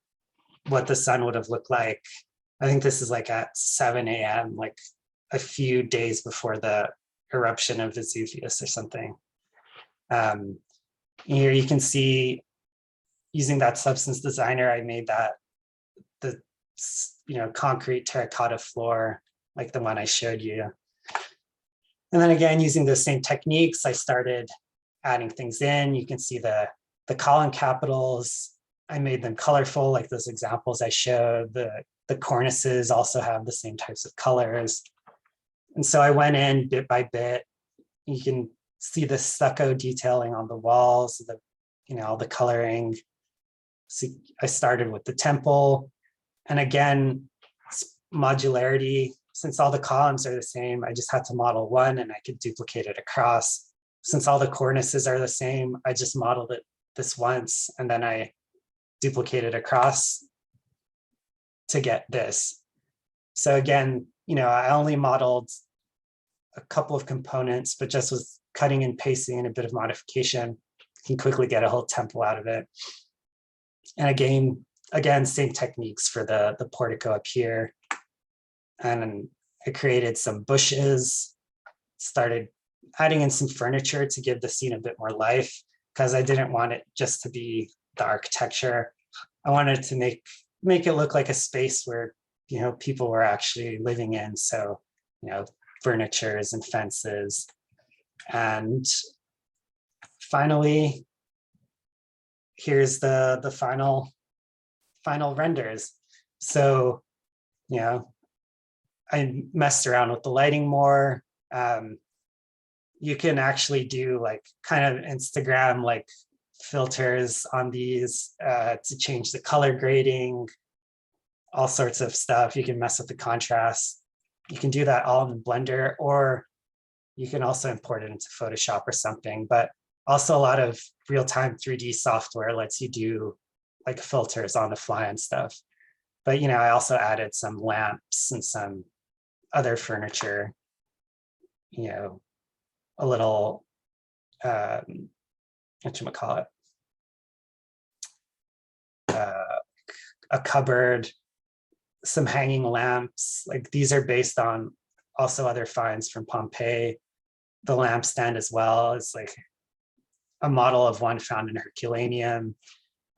what the sun would have looked like. I think this is like at 7 a.m., like a few days before the eruption of Vesuvius or something. Here you can see, using that substance designer, I made the concrete terracotta floor, like the one I showed you. And then again, using the same techniques, I started adding things in. You can see the column capitals. I made them colorful, like those examples I showed. The cornices also have the same types of colors. And so I went in bit by bit. You can see the stucco detailing on the walls, all the coloring. So I started with the temple. And again, modularity. Since all the columns are the same, I just had to model one and I could duplicate it across. Since all the cornices are the same, I just modeled it this once, and then I duplicated across to get this. So again, I only modeled a couple of components, but just with cutting and pasting and a bit of modification, you can quickly get a whole temple out of it. And again, same techniques for the portico up here. And I created some bushes, started adding in some furniture to give the scene a bit more life, because I didn't want it just to be the architecture. I wanted to make it look like a space where people were actually living in. So furnitures and fences. And finally, here's the final renders. So I messed around with the lighting more. You can actually do like kind of Instagram like filters on these to change the color grading, all sorts of stuff. You can mess with the contrast. You can do that all in Blender, or you can also import it into Photoshop or something. But also a lot of real-time 3D software lets you do like filters on the fly and stuff. But I also added some lamps and some other furniture, a little, whatchamacallit, a cupboard, some hanging lamps. Like these are based on also other finds from Pompeii. The lampstand as well is like a model of one found in Herculaneum.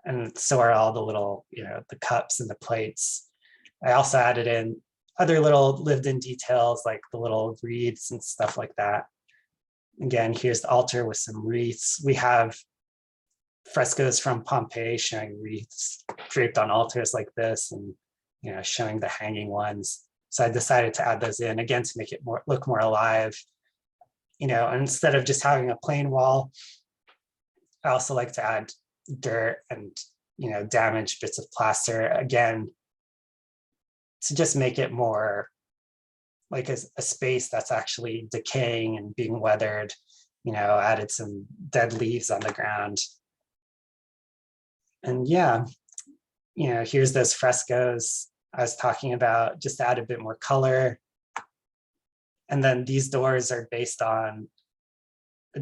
and so are all the little, the cups and the plates. I also added in other little lived in details like the little wreaths and stuff like that. Again, here's the altar with some wreaths. We have frescoes from Pompeii showing wreaths draped on altars like this, and showing the hanging ones. So I decided to add those in again to make it look more alive. And instead of just having a plain wall, I also like to add dirt and damaged bits of plaster again to just make it more like a space that's actually decaying and being weathered. Added some dead leaves on the ground. And yeah, here's those frescoes I was talking about, just to add a bit more color. And then these doors are based on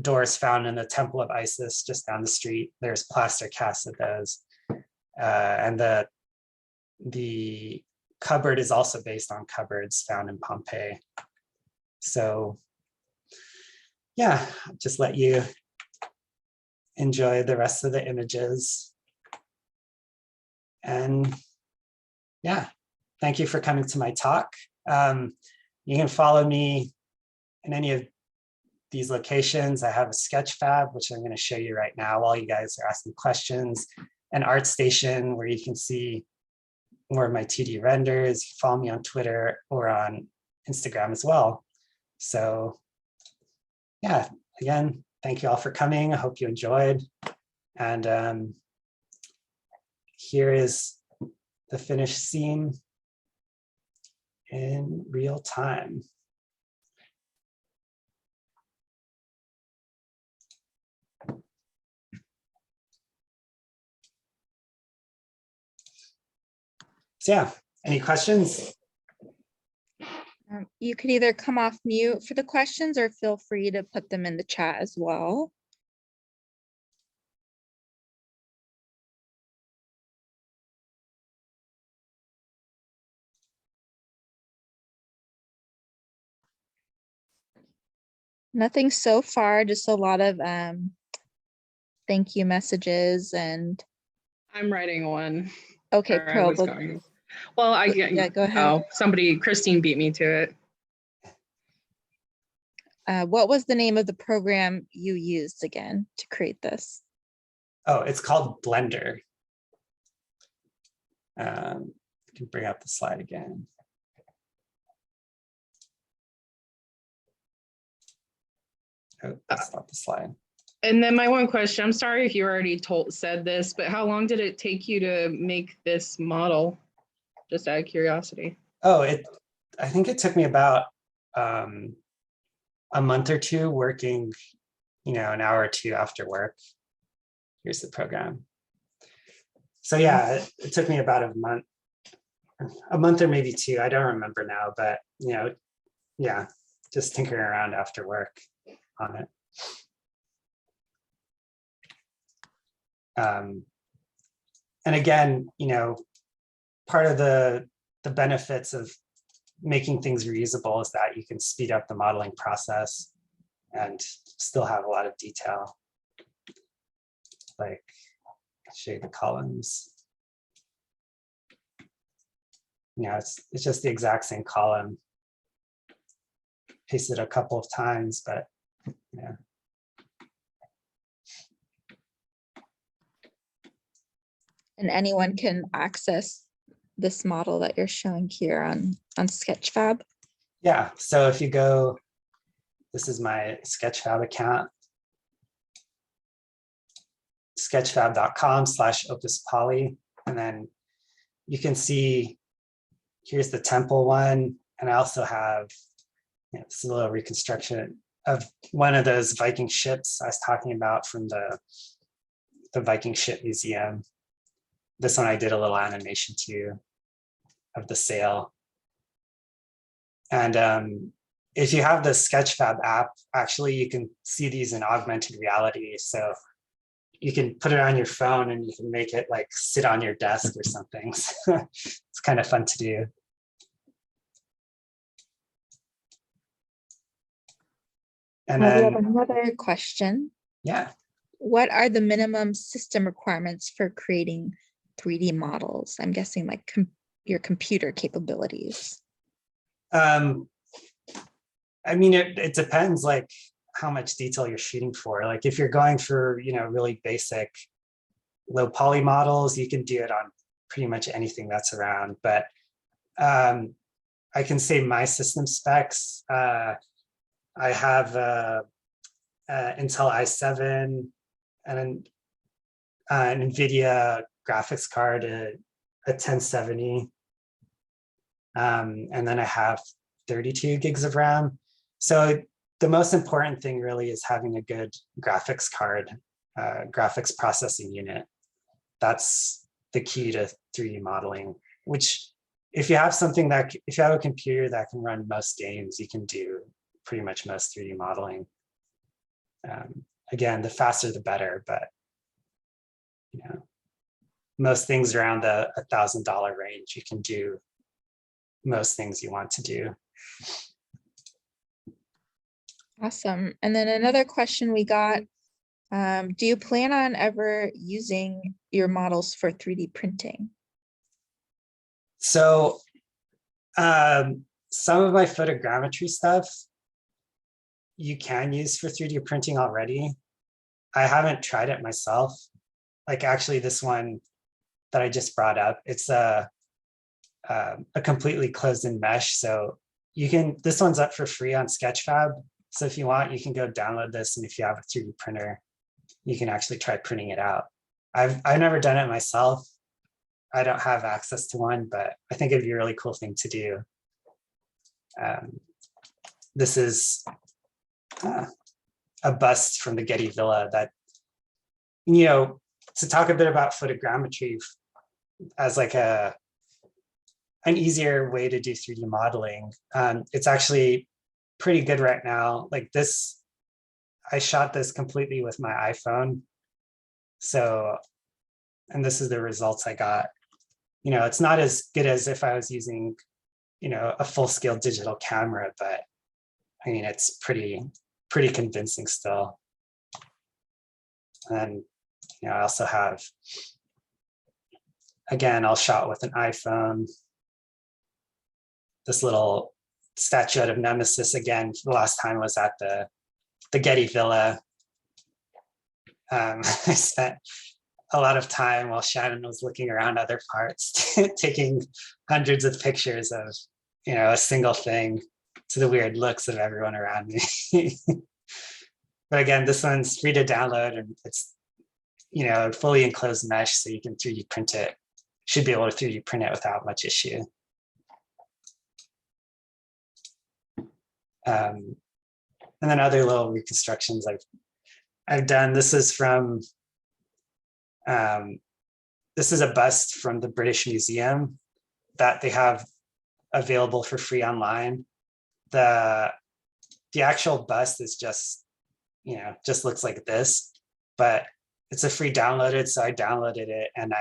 doors found in the Temple of Isis just down the street. There's plaster casts of those. And the cupboard is also based on cupboards found in Pompeii. So yeah, just let you enjoy the rest of the images. And yeah, thank you for coming to my talk. You can follow me in any of these locations. I have a Sketchfab, which I'm going to show you right now while you guys are asking questions, an ArtStation where you can see more of my 2D renders. You follow me on Twitter or on Instagram as well. So yeah, again, thank you all for coming. I hope you enjoyed. And here is the finished scene in real time. So yeah, any questions? You could either come off mute for the questions or feel free to put them in the chat as well. Nothing so far, just a lot of thank you messages and I'm writing one. okay, Or I Pearl. was going. Well, Yeah, go ahead. Oh, Christine beat me to it. What was the name of the program you used again to create this? Oh, it's called Blender. I can bring up the slide again. Oh, that's not the slide. And then my one question, I'm sorry if you already said this, but how long did it take you to make this model? Just out of curiosity. Oh, I think it took me about a month or two working, an hour or two after work. Here's the program. So yeah, it took me about a month or maybe two. I don't remember now, but yeah, just tinkering around after work on it. And again, part of the benefits of making things reusable is that you can speed up the modeling process and still have a lot of detail. Like, I'll show you the columns. It's just the exact same column. Pasted a couple of times, but yeah. And anyone can access this model that you're showing here on Sketchfab. Yeah, so if you go, this is my Sketchfab account, sketchfab.com/opuspoly, and then you can see here's the temple one, and I also have this little reconstruction of one of those Viking ships I was talking about from the Viking ship museum. This one I did a little animation too of the sail. And if you have the Sketchfab app, actually you can see these in augmented reality. So you can put it on your phone and you can make it like sit on your desk or something. So it's kind of fun to do. And We then, have another question. yeah. what are the minimum system requirements for creating 3D models? I'm guessing like your computer capabilities. I mean, it depends like how much detail you're shooting for. Like if you're going for, really basic low poly models, you can do it on pretty much anything that's around. But I can say my system specs. I have Intel i7 and an NVIDIA graphics card, a 1070. And then I have 32 gigs of RAM. So the most important thing really is having a good graphics card, graphics processing unit. That's the key to 3D modeling, which if you have if you have a computer that can run most games, you can do pretty much most 3D modeling. Again, the faster the better, but most things around the $1,000 range, you can do most things you want to do. Awesome. And then another question we got, do you plan on ever using your models for 3D printing? So some of my photogrammetry stuff you can use for 3D printing already. I haven't tried it myself. Like actually this one that I just brought up, it's a completely closed in mesh. So this one's up for free on Sketchfab. So if you want, you can go download this. And if you have a 3D printer, you can actually try printing it out. I've never done it myself. I don't have access to one, but I think it'd be a really cool thing to do. This is a bust from the Getty Villa that, to talk a bit about photogrammetry as like an easier way to do 3D modeling. It's actually pretty good right now. Like this, I shot this completely with my iPhone. So, and this is the results I got. It's not as good as if I was using, a full-scale digital camera, but I mean, it's pretty convincing still. And, I also have, again, all shot with an iPhone. This little statuette of Nemesis, again, the last time was at the Getty Villa. I spent a lot of time while Shannon was looking around other parts, taking hundreds of pictures of, a single thing to the weird looks of everyone around me. But again, this one's free to download and it's, fully enclosed mesh, so you can 3D print it. Should be able to 3D print it without much issue. And then other little reconstructions I've done. This is from, this is a bust from the British Museum that they have available for free online. The actual bust is just, just looks like this, but it's a free downloaded. So I downloaded it and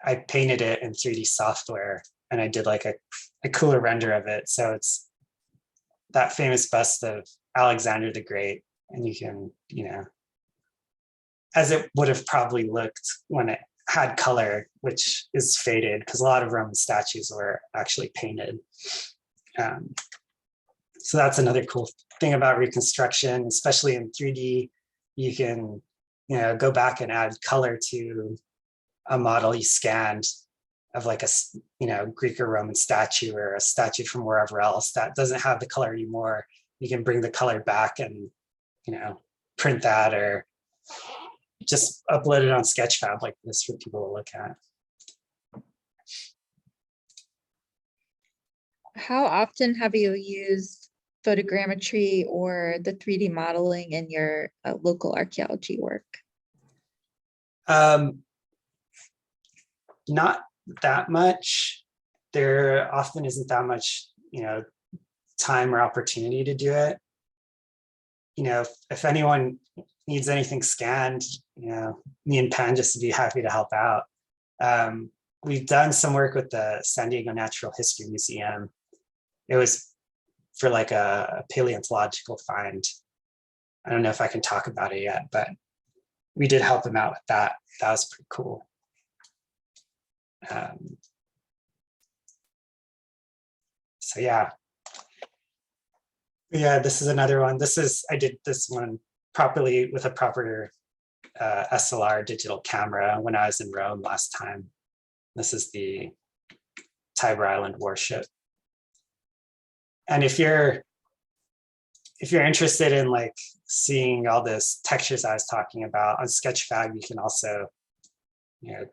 I painted it in 3D software and I did like a cooler render of it. So it's that famous bust of Alexander the Great. And you can, as it would have probably looked when it had color, which is faded because a lot of Roman statues were actually painted. So that's another cool thing about Reconstruction, especially in 3D. You can, go back and add color to a model you scanned of like a, Greek or Roman statue or a statue from wherever else that doesn't have the color anymore. You can bring the color back and, print that or just upload it on Sketchfab like this for people to look at. How often have you used photogrammetry or the 3D modeling in your local archaeology work? Not that much. There often isn't that much, time or opportunity to do it. If anyone needs anything scanned, me and Pan just would be happy to help out. We've done some work with the San Diego Natural History Museum. It was for like a paleontological find. I don't know if I can talk about it yet, but we did help him out with that. That was pretty cool. So yeah. Yeah, this is another one. I did this one properly with a proper SLR digital camera when I was in Rome last time. This is the Tiber Island warship. And if you're interested in like seeing all this textures I was talking about on Sketchfab, you can also, you know,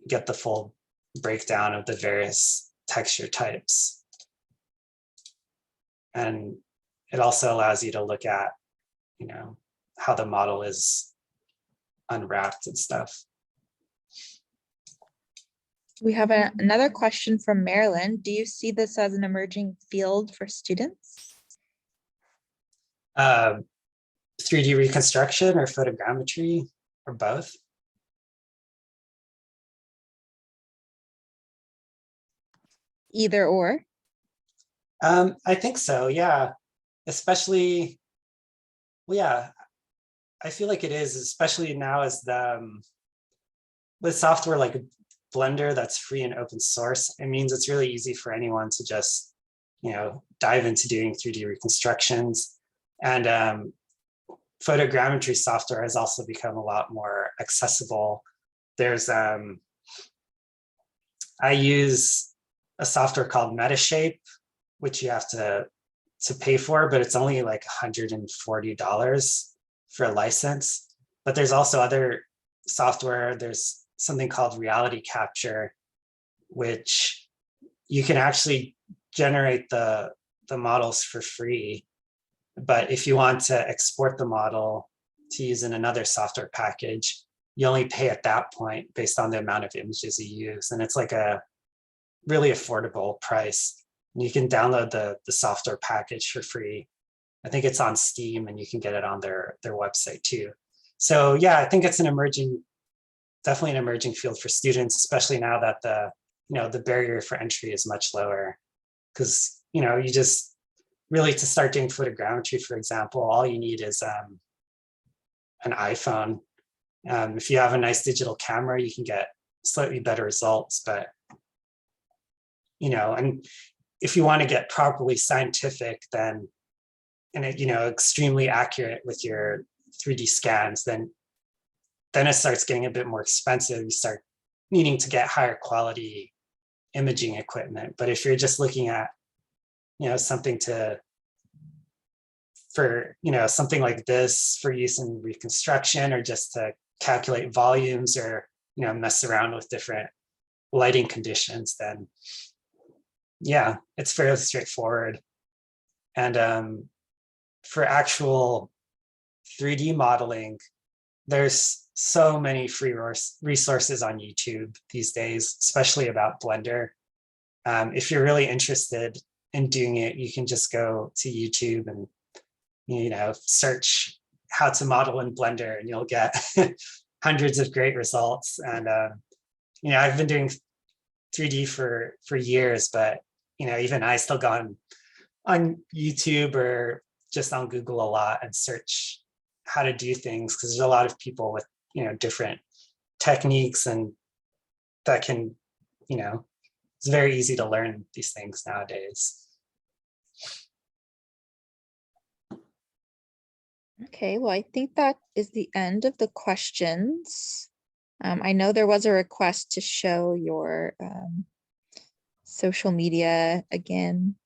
get the full breakdown of the various texture types. And it also allows you to look at, you know, how the model is unwrapped and stuff. We have another question from Marilyn. Do you see this as an emerging field for students? 3D reconstruction or photogrammetry or both? Either or? I think so, yeah. Especially, well, yeah, I feel like it is, especially now as with software like Blender that's free and open source. It means it's really easy for anyone to just, you know, dive into doing 3D reconstructions. And photogrammetry software has also become a lot more accessible. There's, I use a software called Metashape, which you have to pay for, but it's only like $140 for a license. But there's also other software. There's something called Reality Capture, which you can actually generate the models for free. But if you want to export the model to use in another software package, you only pay at that point based on the amount of images you use. And it's like a really affordable price. And you can download the software package for free. I think it's on Steam and you can get it on their website too. So yeah, I think it's definitely an emerging field for students, especially now that the barrier for entry is much lower. Because, you know, you just really, to start doing photogrammetry, for example, all you need is an iPhone. If you have a nice digital camera, you can get slightly better results, but, you know, and if you want to get properly scientific, then, and you know, extremely accurate with your 3D scans, then it starts getting a bit more expensive. You start needing to get higher quality imaging equipment. But if you're just looking at, you know, something like this for use in reconstruction, or just to calculate volumes, or, you know, mess around with different lighting conditions, then yeah, it's fairly straightforward. And for actual 3D modeling, there's so many free resources on YouTube these days, especially about Blender. If you're really interested in doing it, you can just go to YouTube and, you know, search how to model in Blender, and you'll get hundreds of great results. And you know, I've been doing 3D for years, but, you know, even I still go on YouTube or just on Google a lot and search how to do things, because there's a lot of people with, you know, different techniques, and that can, you know, it's very easy to learn these things nowadays. Okay, well, I think that is the end of the questions. I know there was a request to show your social media again,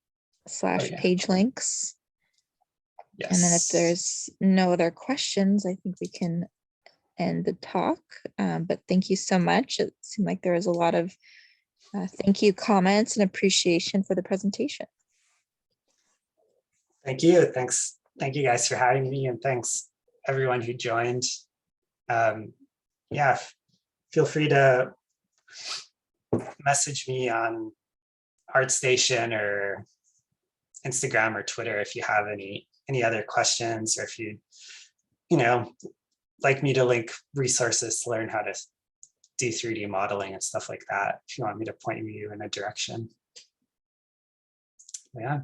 / page links. Yes. And then if there's no other questions, I think we can end the talk. But thank you so much. It seemed like there was a lot of thank you comments and appreciation for the presentation. Thank you. Thanks. Thank you guys for having me, and thanks everyone who joined. Yeah, feel free to message me on ArtStation or Instagram or Twitter if you have any other questions, or if you know, like me to link resources to learn how to do 3D modeling and stuff like that, if you want me to point you in a direction. Yeah.